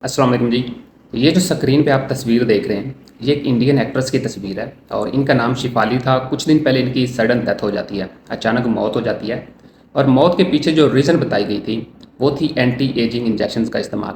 अस्सलाम वालेकुम जी। ये जो स्क्रीन पे आप तस्वीर देख रहे हैं, ये एक इंडियन एक्ट्रेस की तस्वीर है और इनका नाम शिफाली था। कुछ दिन पहले इनकी सडन डेथ हो जाती है, अचानक मौत हो जाती है। और मौत के पीछे जो रीज़न बताई गई थी, वो थी एंटी एजिंग इंजेक्शंस का इस्तेमाल।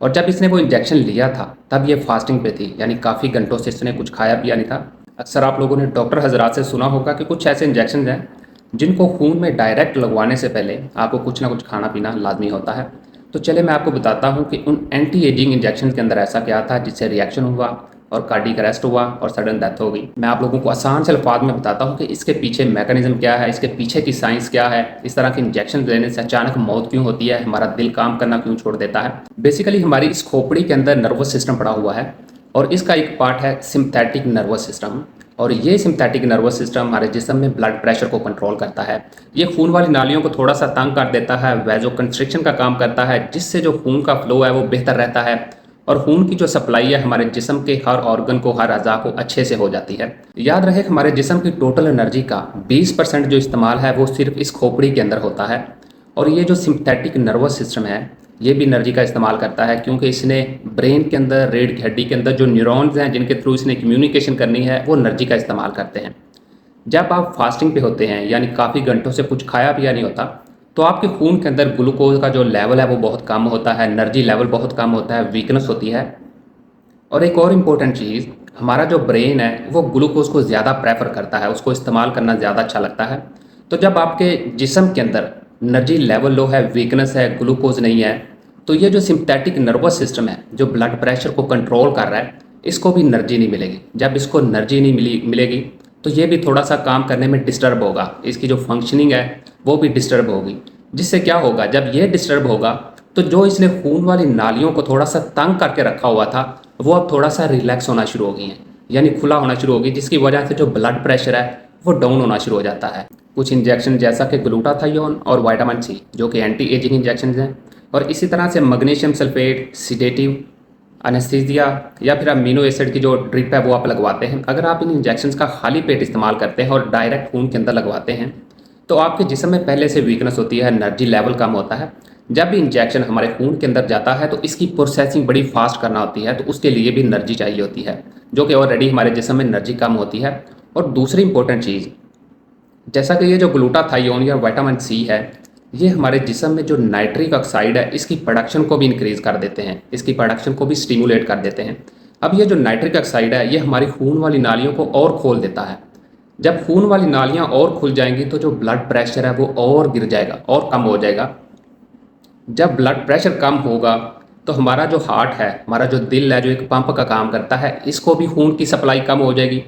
और जब इसने वो इंजेक्शन लिया था, तब ये फास्टिंग पे थी, यानी काफ़ी घंटों से इसने कुछ खाया पिया नहीं था। अक्सर आप लोगों ने डॉक्टर हजरात से सुना होगा कि कुछ ऐसे इंजेक्शन हैं जिनको खून में डायरेक्ट लगवाने से पहले आपको कुछ ना कुछ खाना पीना लाजमी होता है। तो चलिए मैं आपको बताता हूँ कि उन एंटी एजिंग इंजेक्शन के अंदर ऐसा क्या था जिससे रिएक्शन हुआ और कार्डियक अरेस्ट हुआ और सडन डेथ हो गई। मैं आप लोगों को आसान से अल्फाज में बताता हूँ कि इसके पीछे मैकेनिज्म क्या है, इसके पीछे की साइंस क्या है, इस तरह के इंजेक्शन लेने से अचानक मौत क्यों होती है, हमारा दिल काम करना क्यों छोड़ देता है। बेसिकली हमारी इस खोपड़ी के अंदर नर्वस सिस्टम पड़ा हुआ है और इसका एक पार्ट है सिंपैथिक नर्वस सिस्टम। और ये सिंपैथिक नर्वस सिस्टम हमारे जिस्म में ब्लड प्रेशर को कंट्रोल करता है। ये खून वाली नालियों को थोड़ा सा तंग कर देता है, वैजो कंस्ट्रिक्शन का काम करता है, जिससे जो खून का फ्लो है वो बेहतर रहता है और खून की जो सप्लाई है हमारे जिस्म के हर ऑर्गन को, हर अज़ा को अच्छे से हो जाती है। याद रहे हमारे जिस्म की टोटल एनर्जी का 20% जो इस्तेमाल है वो सिर्फ इस खोपड़ी के अंदर होता है। और ये जो सिंपैथिक नर्वस सिस्टम है, ये भी एनर्जी का इस्तेमाल करता है, क्योंकि इसने ब्रेन के अंदर, रीढ़ की हड्डी के अंदर जो न्यूरॉन्स हैं जिनके थ्रू इसने कम्युनिकेशन करनी है, वो एनर्जी का इस्तेमाल करते हैं। जब आप फास्टिंग पे होते हैं, यानी काफ़ी घंटों से कुछ खाया पिया नहीं होता, तो आपके खून के अंदर ग्लूकोज का जो लेवल है वो बहुत कम होता है, एनर्जी लेवल बहुत कम होता है, वीकनेस होती है। और एक और इम्पोर्टेंट चीज़, हमारा जो ब्रेन है वो ग्लूकोज को ज़्यादा प्रेफर करता है, उसको इस्तेमाल करना ज़्यादा अच्छा लगता है। तो जब आपके जिस्म के अंदर एनर्जी लेवल लो है, वीकनेस है, ग्लूकोज नहीं है, तो ये जो सिंपैथिक नर्वस सिस्टम है जो ब्लड प्रेशर को कंट्रोल कर रहा है, इसको भी एनर्जी नहीं मिलेगी। जब इसको एनर्जी नहीं मिलेगी तो ये भी थोड़ा सा काम करने में डिस्टर्ब होगा, इसकी जो फंक्शनिंग है वो भी डिस्टर्ब होगी। जिससे क्या होगा, जब ये डिस्टर्ब होगा तो जो इसने खून वाली नालियों को थोड़ा सा तंग करके रखा हुआ था, वो अब थोड़ा सा रिलैक्स होना शुरू हो गई हैं, यानी खुला होना शुरू होगी, जिसकी वजह से जो ब्लड प्रेशर है वो डाउन होना शुरू हो जाता है। कुछ इंजेक्शन जैसा कि ग्लूटाथायोन और विटामिन सी जो कि एंटी एजिंग इंजेक्शन हैं, और इसी तरह से मैग्नीशियम सल्फेट, सिडेटिव, एनेस्थीसिया या फिर अमीनो एसिड की जो ड्रिप है वो आप लगवाते हैं। अगर आप इन इंजेक्शंस का खाली पेट इस्तेमाल करते हैं और डायरेक्ट खून के अंदर लगवाते हैं, तो आपके जिस्म में पहले से वीकनेस होती है, एनर्जी लेवल कम होता है। जब भी इंजेक्शन हमारे खून के अंदर जाता है तो इसकी प्रोसेसिंग बड़ी फास्ट करना होती है, तो उसके लिए भी एनर्जी चाहिए होती है, जो कि ऑलरेडी हमारे जिस्म में एनर्जी कम होती है। और दूसरी इंपॉर्टेंट चीज़, जैसा कि ये जो ग्लूटाथायोन या विटामिन सी है, ये हमारे जिस्म में जो नाइट्रिक ऑक्साइड है इसकी प्रोडक्शन को भी इंक्रीज़ कर देते हैं, इसकी प्रोडक्शन को भी स्टिमुलेट कर देते हैं। अब ये जो नाइट्रिक ऑक्साइड है ये हमारी खून वाली नालियों को और खोल देता है। जब खून वाली नालियाँ और खुल जाएंगी तो जो ब्लड प्रेशर है वो और गिर जाएगा और कम हो जाएगा। जब ब्लड प्रेशर कम होगा तो हमारा जो हार्ट है, हमारा जो दिल है, जो एक पंप का काम करता है, इसको भी खून की सप्लाई कम हो जाएगी।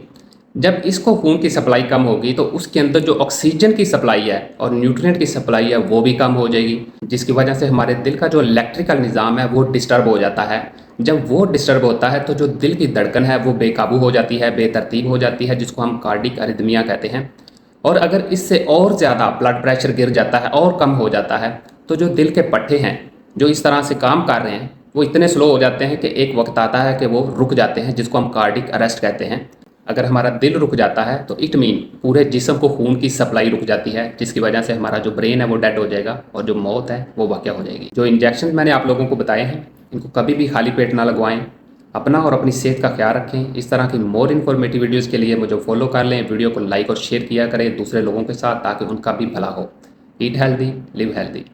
जब इसको खून की सप्लाई कम होगी तो उसके अंदर जो ऑक्सीजन की सप्लाई है और न्यूट्रिएंट की सप्लाई है वो भी कम हो जाएगी, जिसकी वजह से हमारे दिल का जो इलेक्ट्रिकल निज़ाम है वो डिस्टर्ब हो जाता है। जब वो डिस्टर्ब होता है तो जो दिल की धड़कन है वो बेकाबू हो जाती है, बेतरतीब हो जाती है, जिसको हम कार्डिक अरिथमिया कहते हैं। और अगर इससे और ज़्यादा ब्लड प्रेशर गिर जाता है और कम हो जाता है, तो जो दिल के पट्टे हैं जो इस तरह से काम कर रहे हैं वो इतने स्लो हो जाते हैं कि एक वक्त आता है कि वो रुक जाते हैं, जिसको हम कार्डिक अरेस्ट कहते हैं। अगर हमारा दिल रुक जाता है तो इट मीन पूरे जिस्म को खून की सप्लाई रुक जाती है, जिसकी वजह से हमारा जो ब्रेन है वो डेड हो जाएगा और जो मौत है वो वाक़या हो जाएगी। जो इंजेक्शन मैंने आप लोगों को बताए हैं, इनको कभी भी खाली पेट ना लगवाएं। अपना और अपनी सेहत का ख्याल रखें। इस तरह की मोर इन्फॉर्मेटिव वीडियोज़ के लिए मुझे फॉलो कर लें, वीडियो को लाइक और शेयर किया करें दूसरे लोगों के साथ, ताकि उनका भी भला हो। Eat healthy, live healthy.